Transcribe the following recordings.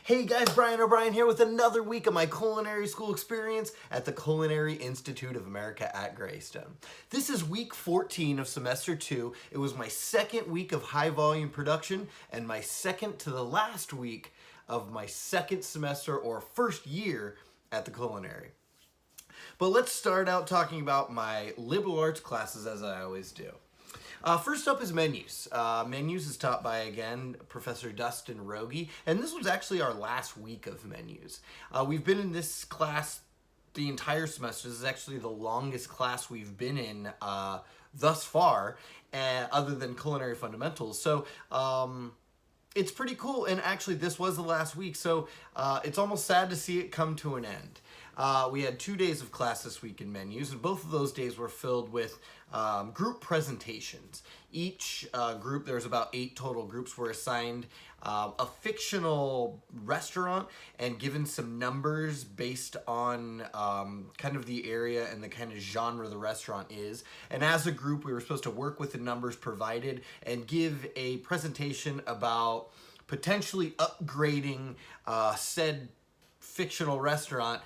Hey guys, Brian O'Brien here with another week of my culinary school experience at the Culinary Institute of America at Greystone. This is week 14 of semester 2. It was my second week of high volume production and my second to the last week of my second semester or first year at the Culinary. But let's start out talking about my liberal arts classes as I always do. First up is menus. Menus is taught by, again, Professor Dustin Rogie, and this was actually our last week of menus. We've been in this class the entire semester. This is actually the longest class we've been in thus far, other than culinary fundamentals. So it's pretty cool, and actually this was the last week, so it's almost sad to see it come to an end. We had 2 days of class this week in menus, and both of those days were filled with group presentations. Each group, there's about 8 total groups, were assigned a fictional restaurant and given some numbers based on kind of the area and the kind of genre the restaurant is. And as a group, we were supposed to work with the numbers provided and give a presentation about potentially upgrading said fictional restaurant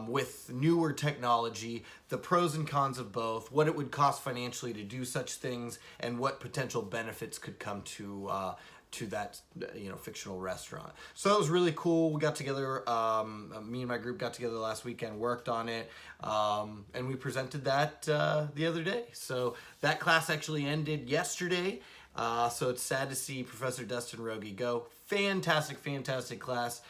with newer technology, the pros and cons of both, what it would cost financially to do such things, and what potential benefits could come to that fictional restaurant. So that was really cool. We got together, me and my group got together last weekend, worked on it, and we presented that the other day. So that class actually ended yesterday. So it's sad to see Professor Dustin Rogie go. Fantastic, fantastic class.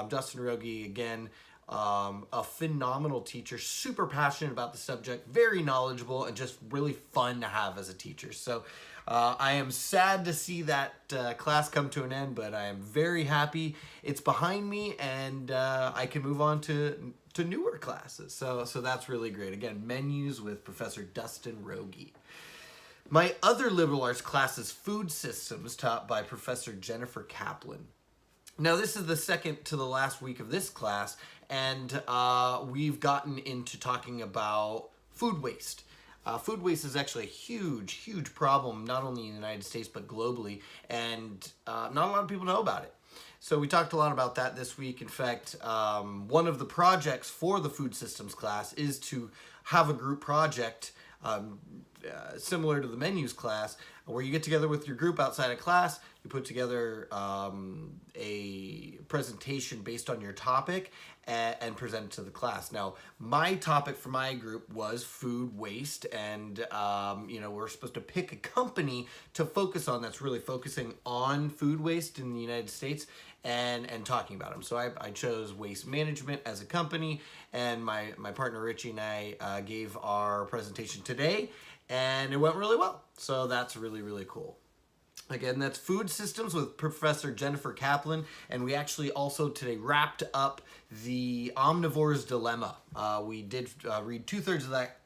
Dustin Rogie, again, a phenomenal teacher, super passionate about the subject, very knowledgeable, and just really fun to have as a teacher. So I am sad to see that class come to an end, but I am very happy it's behind me, and I can move on to newer classes. So that's really great. Again, menus with Professor Dustin Rogie. My other liberal arts class is food systems, taught by Professor Jennifer Kaplan. Now, this is the second to the last week of this class, and we've gotten into talking about food waste. Food waste is actually a huge, huge problem, not only in the United States, but globally, and not a lot of people know about it. So we talked a lot about that this week. In fact, one of the projects for the food systems class is to have a group project similar to the menus class, where you get together with your group outside of class, you put together a presentation based on your topic and present it to the class. Now, my topic for my group was food waste, and we're supposed to pick a company to focus on that's really focusing on food waste in the United States and talking about them. So I chose Waste Management as a company, and my partner Richie and I gave our presentation today, and it went really well. So that's really, really cool. Again, that's Food Systems with Professor Jennifer Kaplan, and we actually also today wrapped up the Omnivore's Dilemma. We did read 2/3 of that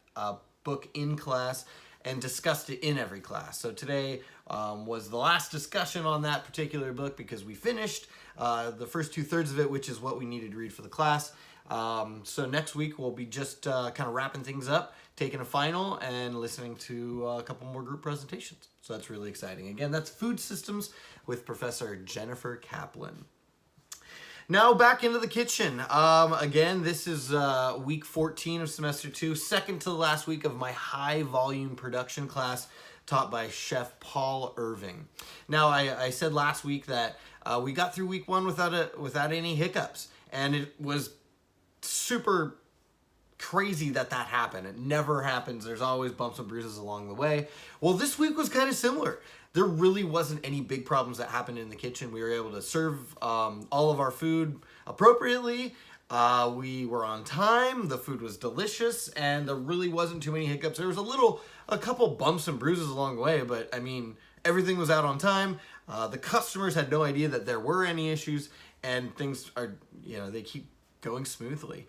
book in class and discussed it in every class. So today was the last discussion on that particular book, because we finished the first 2/3 of it, which is what we needed to read for the class. So next week we'll be just kind of wrapping things up, taking a final, and listening to a couple more group presentations. So that's really exciting. Again, that's Food Systems with Professor Jennifer Kaplan. Now back into the kitchen. Again, this is week 14 of semester 2, second to the last week of my high volume production class taught by Chef Paul Irving. Now, I said last week that we got through week 1 without any hiccups, and it was super crazy that happened. It never happens. There's always bumps and bruises along the way. Well, this week was kind of similar. There really wasn't any big problems that happened in the kitchen. We were able to serve all of our food appropriately. We were on time. The food was delicious, and there really wasn't too many hiccups. There was a couple bumps and bruises along the way, but I mean, everything was out on time. The customers had no idea that there were any issues, and things are, they keep going smoothly.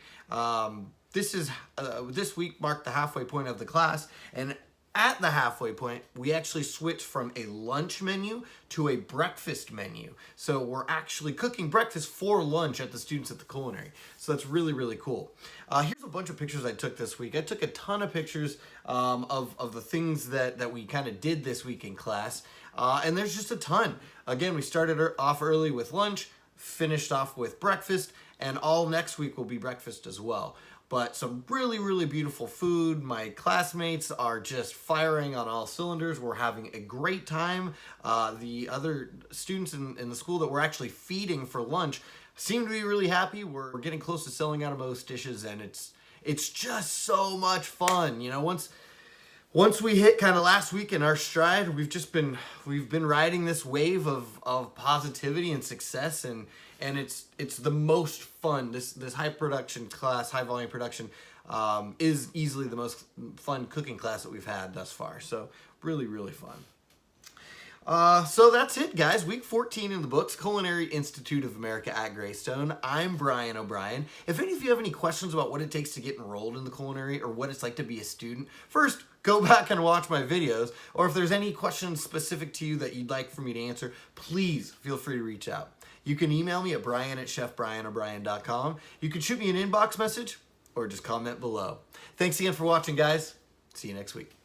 This week marked the halfway point of the class, and at the halfway point, we actually switched from a lunch menu to a breakfast menu. So we're actually cooking breakfast for lunch at the students at the Culinary. So that's really, really cool. Here's a bunch of pictures I took this week. I took a ton of pictures of the things that we kind of did this week in class. And there's just a ton. Again, we started off early with lunch, finished off with breakfast, and all next week will be breakfast as well. But some really, really beautiful food. My classmates are just firing on all cylinders. We're having a great time. The other students in the school that we're actually feeding for lunch seem to be really happy. We're getting close to selling out of most dishes, and it's just so much fun. You know, once we hit kind of last week in our stride, we've been riding this wave of positivity and success, and it's the most fun. This high production class, high volume production, is easily the most fun cooking class that we've had thus far. So really, really fun. So that's it, guys. Week 14 in the books, Culinary Institute of America at Greystone. I'm Brien O'Brien. If any of you have any questions about what it takes to get enrolled in the culinary or what it's like to be a student, first, go back and watch my videos. Or if there's any questions specific to you that you'd like for me to answer, please feel free to reach out. You can email me at brian@chefbrienobrien.com. You can shoot me an inbox message or just comment below. Thanks again for watching, guys. See you next week.